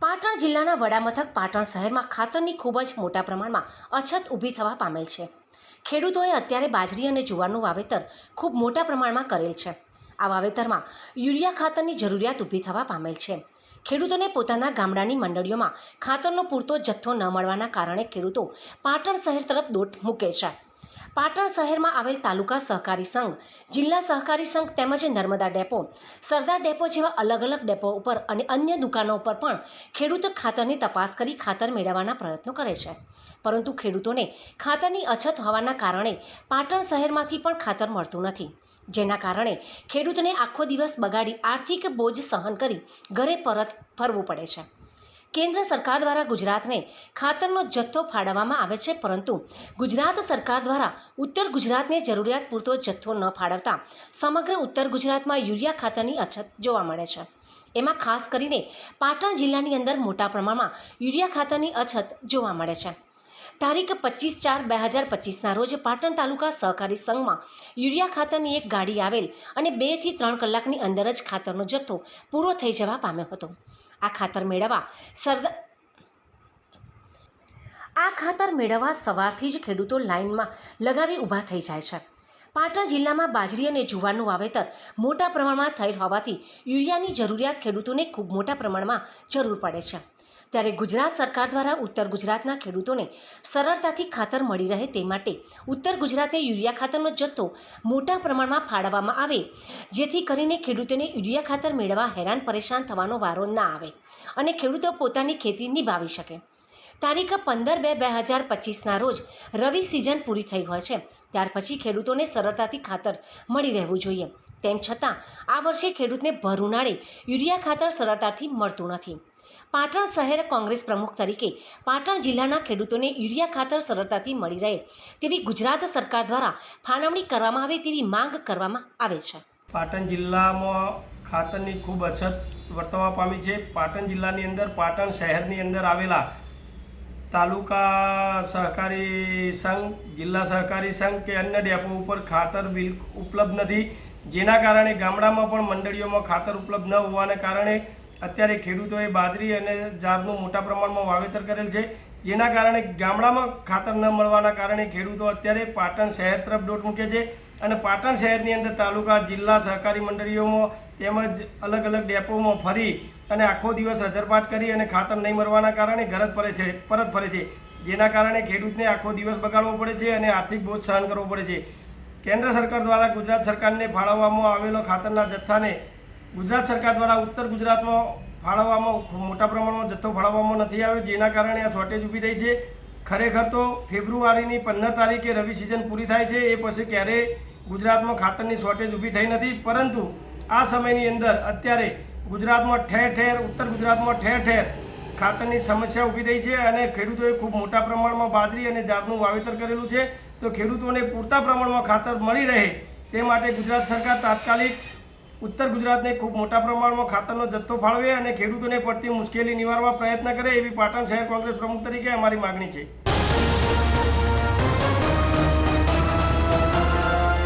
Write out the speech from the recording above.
પાટણ જિલ્લાના વડામથક પાટણ શહેરમાં ખાતરની ખૂબ જ મોટા પ્રમાણમાં અછત ઊભી થવા પામેલ છે। ખેડૂતોએ અત્યારે બાજરી અને જુવારનું વાવેતર ખૂબ મોટા પ્રમાણમાં કરેલ છે। આ વાવેતરમાં યુરિયા ખાતરની જરૂરિયાત ઊભી થવા પામેલ છે। ખેડૂતોને પોતાના ગામડાની મંડળીઓમાં ખાતરનો પૂરતો જથ્થો ન મળવાના કારણે ખેડૂતો પાટણ શહેર તરફ દોટ મૂકે છે। પાટણ શહેરમાં આવેલ તાલુકા સહકારી સંઘ, જિલ્લા સહકારી સંઘ તેમજ નર્મદા ડેપો, સરદાર ડેપો જેવા અલગ અલગ ડેપો ઉપર અને અન્ય દુકાનો ઉપર પણ ખેડૂતો ખાતરની તપાસ કરી ખાતર મેળવવાના પ્રયત્નો કરે છે, પરંતુ ખેડૂતોને ખાતરની અછત હોવાના કારણે પાટણ શહેરમાંથી પણ ખાતર મળતું નથી, જેના કારણે ખેડૂતને આખો દિવસ બગાડી આર્થિક બોજ સહન કરી ઘરે પરત ફરવું પડે છે। કેન્દ્ર સરકાર દ્વારા ગુજરાતને ખાતરનો જથ્થો ફાળવવામાં આવે છે, પરંતુ ગુજરાત સરકાર દ્વારા ઉત્તર ગુજરાતને જરૂરિયાત પૂરતો જથ્થો ન ફાળવતા સમગ્ર ઉત્તર ગુજરાતમાં યુરિયા ખાતરની અછત જોવા મળે છે। એમાં ખાસ કરીને પાટણ જિલ્લાની અંદર મોટા પ્રમાણમાં યુરિયા ખાતરની અછત જોવા મળે છે। તારીખ 25/4/2025ના રોજ પાટણ તાલુકા સહકારી સંઘમાં યુરિયા ખાતરની એક ગાડી આવેલ અને 2 થી 3 કલાકની અંદર જ ખાતરનો જથ્થો પૂરો થઈ જવા પામ્યો હતો। આ ખાતર મેળવવા સવારથી જ ખેડૂતો લાઇનમાં લગાવી ઊભા થઈ જાય છે। પાટણ જિલ્લામાં બાજરી અને જુવારનું વાવેતર મોટા પ્રમાણમાં થયેલ હોવાથી યુરિયાની જરૂરિયાત ખેડૂતોને ખૂબ મોટા પ્રમાણમાં જરૂર પડે છે। ત્યારે ગુજરાત સરકાર દ્વારા ઉત્તર ગુજરાતના ખેડૂતોને સરળતાથી ખાતર મળી રહે તે માટે ઉત્તર ગુજરાતને યુરિયા ખાતરનો જથ્થો મોટા પ્રમાણમાં ફાળવવામાં આવે, જેથી કરીને ખેડૂતોને યુરિયા ખાતર મેળવવા હેરાન પરેશાન થવાનો વારો ના આવે અને ખેડૂતો પોતાની ખેતી નિભાવી શકે। તારીખ 15/2/2025ના રોજ રવિ સિઝન પૂરી થઈ હોય છે, ત્યાર પછી ખેડૂતોને સરળતાથી ખાતર મળી રહેવું જોઈએ, તેમ છતાં આ વર્ષે ખેડૂતને ભર ઉનાળે યુરિયા ખાતર સરળતાથી મળતું નથી। પાટણ શહેર કોંગ્રેસ પ્રમુખ તરીકે પાટણ જિલ્લાના ખેડૂતોને યુરિયા ખાતર સરળતાથી મળી રહે તેવી ગુજરાત સરકાર દ્વારા ફાળવણી કરવામાં આવે તેવી માંગ કરવામાં આવે છે। પાટણ જિલ્લામાં ખાતરની ખૂબ અછત વર્તવા પામી છે। પાટણ જિલ્લાની અંદર પાટણ શહેરની અંદર આવેલા તાલુકા સહકારી સંઘ, જિલ્લા સહકારી સંઘ કે અન્ય ડેપો ઉપર ખાતર ઉપલબ્ધ નથી, જેના કારણે ગામડામાં પણ મંડળીઓમાં ખાતર ઉપલબ્ધ ન હોવાને કારણે અત્યારે ખેડૂતોએ બાજરી અને જારનું મોટા પ્રમાણમાં વાવેતર કરેલ છે, જેના કારણે ગામડામાં ખાતર ન મળવાના કારણે ખેડૂતો અત્યારે પાટણ શહેર તરફ દોટ મૂકે છે અને પાટણ શહેરની અંદર તાલુકા, જિલ્લા સહકારી મંડળીઓમાં તેમજ અલગ અલગ ડેપોમાં ફરી અને આખો દિવસ રજરપાટ કરી અને ખાતર નહીં મળવાના કારણે ઘર જ પરત ફરે છે, જેના કારણે ખેડૂતને આખો દિવસ બગાડવો પડે છે અને આર્થિક બોજ સહન કરવો પડે છે। કેન્દ્ર સરકાર દ્વારા ગુજરાત સરકારને ફાળવવામાં આવેલો ખાતરના જથ્થાને ગુજરાત સરકાર દ્વારા ઉત્તર ગુજરાતમાં ફાળવવામાં મોટા પ્રમાણમાં જથ્થો ફાળવવામાં નથી આવ્યો, જેના કારણે આ શોર્ટેજ ઊભી થઈ છે। ખરેખર તો ફેબ્રુઆરીની 15 તારીખે રવિ સિઝન પૂરી થાય છે, એ પછી ક્યારેય ગુજરાતમાં ખાતરની શોર્ટેજ ઊભી થઈ નથી, પરંતુ આ સમયની અંદર અત્યારે ગુજરાતમાં ઠેર ઠેર, ઉત્તર ગુજરાતમાં ઠેર ઠેર ખાતરની સમસ્યા ઊભી થઈ છે અને ખેડૂતોએ ખૂબ મોટા પ્રમાણમાં બાજરી અને જારનું વાવેતર કરેલું છે, તો ખેડૂતોને પૂરતા પ્રમાણમાં ખાતર મળી રહે તે માટે ગુજરાત સરકાર તાત્કાલિક ઉત્તર ગુજરાતને ખૂબ મોટા પ્રમાણમાં ખાતરનો જથ્થો ફાળવે અને ખેડૂતોને પડતી મુશ્કેલી નિવારવા પ્રયત્ન કરે એવી પાટણ શહેર કોંગ્રેસ પ્રમુખ તરીકે અમારી માગણી છે।